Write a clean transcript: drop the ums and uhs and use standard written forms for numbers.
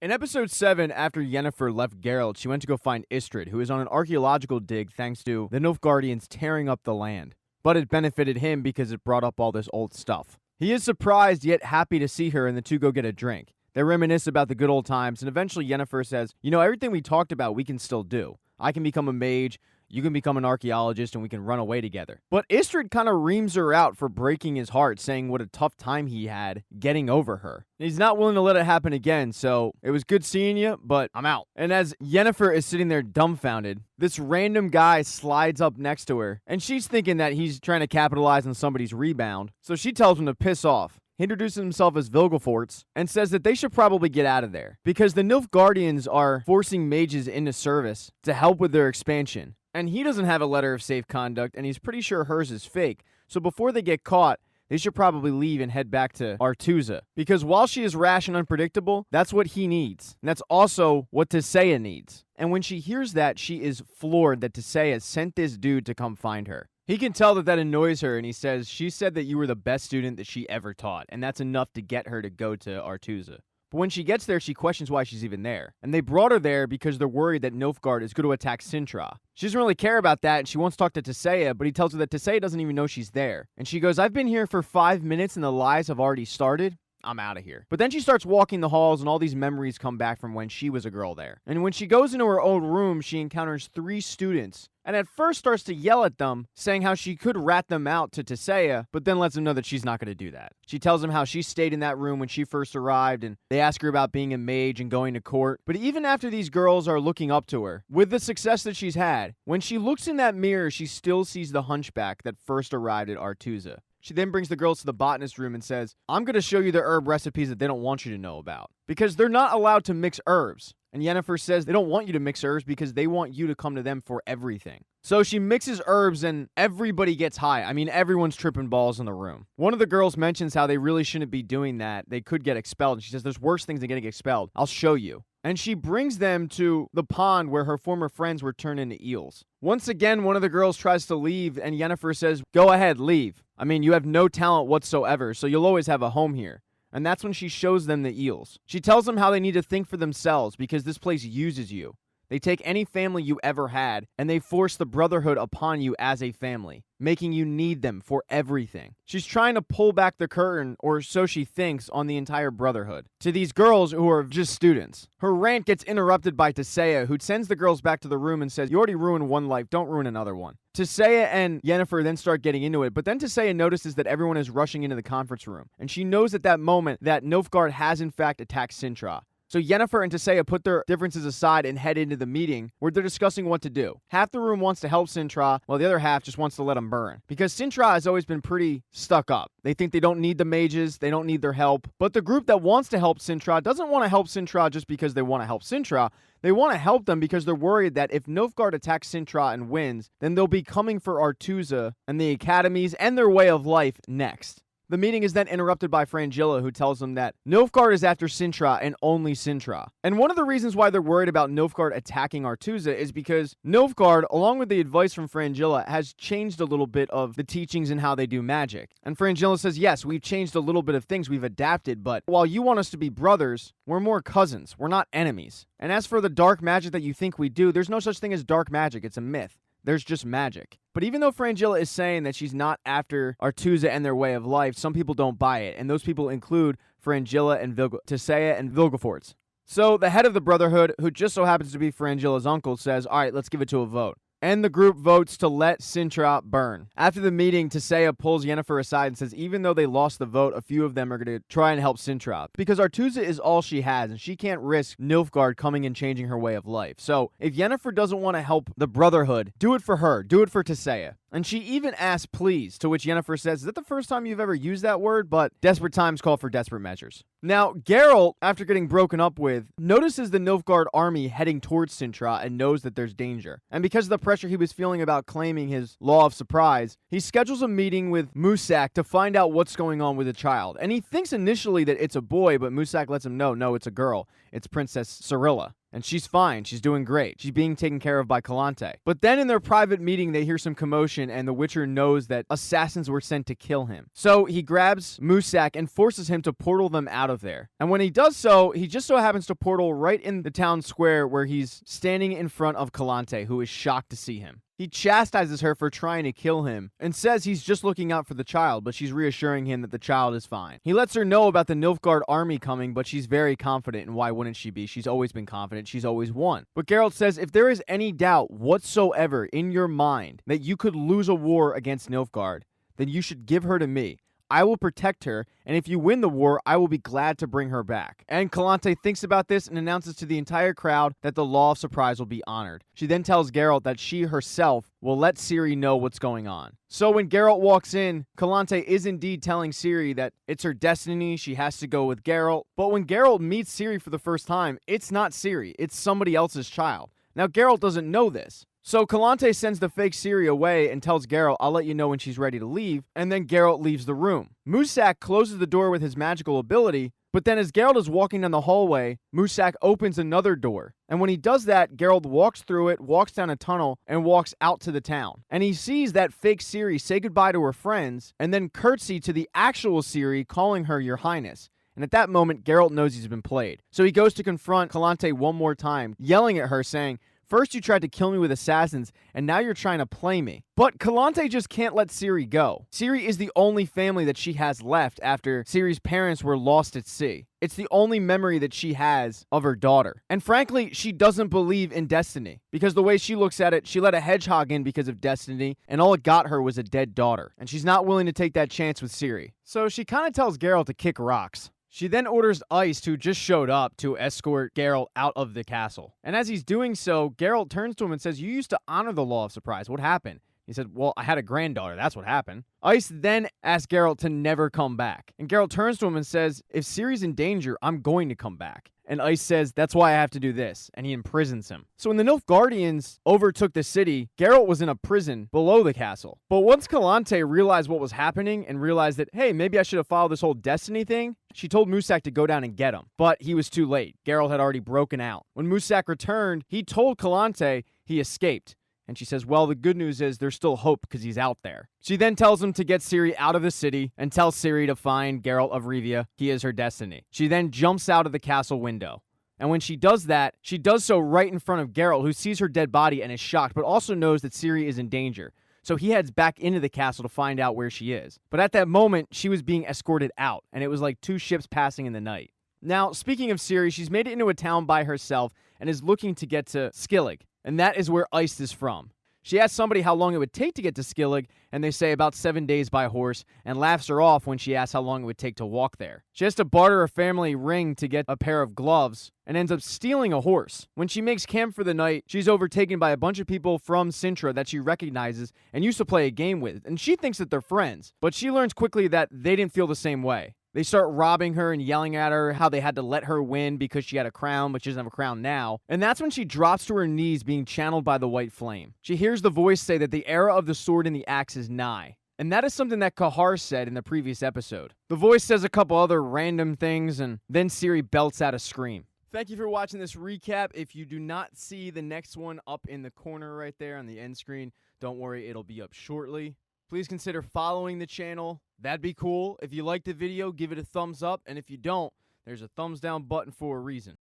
In episode 7, after Yennefer left Geralt, she went to go find Istrid, who is on an archaeological dig thanks to the Nilfgaardians tearing up the land. But it benefited him because it brought up all this old stuff. He is surprised yet happy to see her, and the two go get a drink. They reminisce about the good old times, and eventually Yennefer says, everything we talked about we can still do. I can become a mage, you can become an archaeologist, and we can run away together. But Istrid kind of reams her out for breaking his heart, saying what a tough time he had getting over her. And he's not willing to let it happen again, so it was good seeing you, but I'm out. And as Yennefer is sitting there dumbfounded, this random guy slides up next to her, and she's thinking that he's trying to capitalize on somebody's rebound, so she tells him to piss off. He introduces himself as Vilgefortz and says that they should probably get out of there because the Nilfgaardians are forcing mages into service to help with their expansion. And he doesn't have a letter of safe conduct, and he's pretty sure hers is fake. So before they get caught, they should probably leave and head back to Aretuza. Because while she is rash and unpredictable, that's what he needs. And that's also what Tissaia needs. And when she hears that, she is floored that Tissaia sent this dude to come find her. He can tell that annoys her, and he says, she said that you were the best student that she ever taught, and that's enough to get her to go to Aretuza. But when she gets there, she questions why she's even there. And they brought her there because they're worried that Nilfgaard is going to attack Cintra. She doesn't really care about that, and she wants to talk to Tissaia, but he tells her that Tissaia doesn't even know she's there. And she goes, I've been here for 5 minutes and the lies have already started. I'm out of here. But then she starts walking the halls, and all these memories come back from when she was a girl there. And when she goes into her old room, she encounters 3 students, and at first starts to yell at them, saying how she could rat them out to Tissaia, but then lets them know that she's not going to do that. She tells them how she stayed in that room when she first arrived, and they ask her about being a mage and going to court. But even after these girls are looking up to her, with the success that she's had, when she looks in that mirror, she still sees the hunchback that first arrived at Aretuza. She then brings the girls to the botanist room and says, I'm going to show you the herb recipes that they don't want you to know about. Because they're not allowed to mix herbs. And Yennefer says they don't want you to mix herbs because they want you to come to them for everything. So she mixes herbs and everybody gets high. I mean, everyone's tripping balls in the room. One of the girls mentions how they really shouldn't be doing that. They could get expelled. And she says, there's worse things than getting expelled. I'll show you. And she brings them to the pond where her former friends were turned into eels. Once again, one of the girls tries to leave, and Yennefer says, go ahead, leave. I mean, you have no talent whatsoever, so you'll always have a home here. And that's when she shows them the eels. She tells them how they need to think for themselves because this place uses you. They take any family you ever had, and they force the Brotherhood upon you as a family, making you need them for everything. She's trying to pull back the curtain, or so she thinks, on the entire Brotherhood. To these girls who are just students. Her rant gets interrupted by Tissaia, who sends the girls back to the room and says, you already ruined one life, don't ruin another one. Tissaia and Yennefer then start getting into it, but then Tissaia notices that everyone is rushing into the conference room, and she knows at that moment that Nilfgaard has in fact attacked Cintra. So Yennefer and Tissaia put their differences aside and head into the meeting where they're discussing what to do. Half the room wants to help Cintra, while the other half just wants to let him burn. Because Cintra has always been pretty stuck up. They think they don't need the mages, they don't need their help. But the group that wants to help Cintra doesn't want to help Cintra just because they want to help Cintra. They want to help them because they're worried that if Nilfgaard attacks Cintra and wins, then they'll be coming for Aretuza and the academies and their way of life next. The meeting is then interrupted by Frangilla, who tells them that Nilfgaard is after Cintra and only Cintra. And one of the reasons why they're worried about Nilfgaard attacking Aretuza is because Nilfgaard, along with the advice from Frangilla, has changed a little bit of the teachings and how they do magic. And Frangilla says, yes, we've changed a little bit of things, we've adapted, but while you want us to be brothers, we're more cousins, we're not enemies. And as for the dark magic that you think we do, there's no such thing as dark magic, it's a myth. There's just magic. But even though Frangilla is saying that she's not after Aretuza and their way of life, some people don't buy it, and those people include Frangilla and Tissaia and Vilgefortz. So the head of the Brotherhood, who just so happens to be Frangilla's uncle, says, all right, let's give it to a vote. And the group votes to let Cintra burn. After the meeting, Tissaia pulls Yennefer aside and says even though they lost the vote, a few of them are going to try and help Cintra. Because Aretuza is all she has, and she can't risk Nilfgaard coming and changing her way of life. So if Yennefer doesn't want to help the Brotherhood, do it for her. Do it for Tissaia. And she even asks please, to which Yennefer says, is that the first time you've ever used that word? But desperate times call for desperate measures. Now, Geralt, after getting broken up with, notices the Nilfgaard army heading towards Cintra and knows that there's danger. And because of the pressure he was feeling about claiming his Law of Surprise, he schedules a meeting with Musak to find out what's going on with the child. And he thinks initially that it's a boy, but Musak lets him know, no, it's a girl. It's Princess Cirilla. And she's fine. She's doing great. She's being taken care of by Kalante. But then in their private meeting, they hear some commotion, and the Witcher knows that assassins were sent to kill him. So he grabs Muzak and forces him to portal them out of there. And when he does so, he just so happens to portal right in the town square where he's standing in front of Kalante, who is shocked to see him. He chastises her for trying to kill him and says he's just looking out for the child, but she's reassuring him that the child is fine. He lets her know about the Nilfgaard army coming, but she's very confident, and why wouldn't she be? She's always been confident. She's always won. But Geralt says if there is any doubt whatsoever in your mind that you could lose a war against Nilfgaard, then you should give her to me. I will protect her, and if you win the war, I will be glad to bring her back. And Kalante thinks about this and announces to the entire crowd that the Law of Surprise will be honored. She then tells Geralt that she herself will let Ciri know what's going on. So when Geralt walks in, Kalante is indeed telling Ciri that it's her destiny, she has to go with Geralt. But when Geralt meets Ciri for the first time, it's not Ciri, it's somebody else's child. Now Geralt doesn't know this. So Kalante sends the fake Ciri away and tells Geralt, I'll let you know when she's ready to leave, and then Geralt leaves the room. Muzak closes the door with his magical ability, but then as Geralt is walking down the hallway, Muzak opens another door. And when he does that, Geralt walks through it, walks down a tunnel, and walks out to the town. And he sees that fake Ciri say goodbye to her friends, and then curtsy to the actual Ciri, calling her Your Highness. And at that moment, Geralt knows he's been played. So he goes to confront Kalante one more time, yelling at her, saying, first you tried to kill me with assassins, and now you're trying to play me. But Kalante just can't let Ciri go. Ciri is the only family that she has left after Ciri's parents were lost at sea. It's the only memory that she has of her daughter. And frankly, she doesn't believe in destiny. Because the way she looks at it, she let a hedgehog in because of destiny, and all it got her was a dead daughter. And she's not willing to take that chance with Ciri. So she kind of tells Geralt to kick rocks. She then orders Iced, who just showed up, to escort Geralt out of the castle. And as he's doing so, Geralt turns to him and says, you used to honor the Law of Surprise. What happened? He said, well, I had a granddaughter. That's what happened. Iced then asks Geralt to never come back. And Geralt turns to him and says, if Ciri's in danger, I'm going to come back. And Iced says, that's why I have to do this. And he imprisons him. So when the Nilfgaardians overtook the city, Geralt was in a prison below the castle. But once Kalante realized what was happening and realized that, hey, maybe I should have followed this whole destiny thing, she told Muzak to go down and get him. But he was too late. Geralt had already broken out. When Muzak returned, he told Kalante he escaped. And she says, well, the good news is there's still hope because he's out there. She then tells him to get Ciri out of the city and tells Ciri to find Geralt of Rivia. He is her destiny. She then jumps out of the castle window. And when she does that, she does so right in front of Geralt, who sees her dead body and is shocked, but also knows that Ciri is in danger. So he heads back into the castle to find out where she is. But at that moment, she was being escorted out, and it was like two ships passing in the night. Now, speaking of Ciri, she's made it into a town by herself and is looking to get to Skellig. And that is where Iced is from. She asks somebody how long it would take to get to Skellig, and they say about 7 days by horse, and laughs her off when she asks how long it would take to walk there. She has to barter a family ring to get a pair of gloves, and ends up stealing a horse. When she makes camp for the night, she's overtaken by a bunch of people from Cintra that she recognizes and used to play a game with, and she thinks that they're friends. But she learns quickly that they didn't feel the same way. They start robbing her and yelling at her how they had to let her win because she had a crown, but she doesn't have a crown now. And that's when she drops to her knees being channeled by the white flame. She hears the voice say that the era of the sword and the axe is nigh. And that is something that Kahar said in the previous episode. The voice says a couple other random things, and then Ciri belts out a scream. Thank you for watching this recap. If you do not see the next one up in the corner right there on the end screen, don't worry, it'll be up shortly. Please consider following the channel. That'd be cool. If you liked the video, give it a thumbs up. And if you don't, there's a thumbs down button for a reason.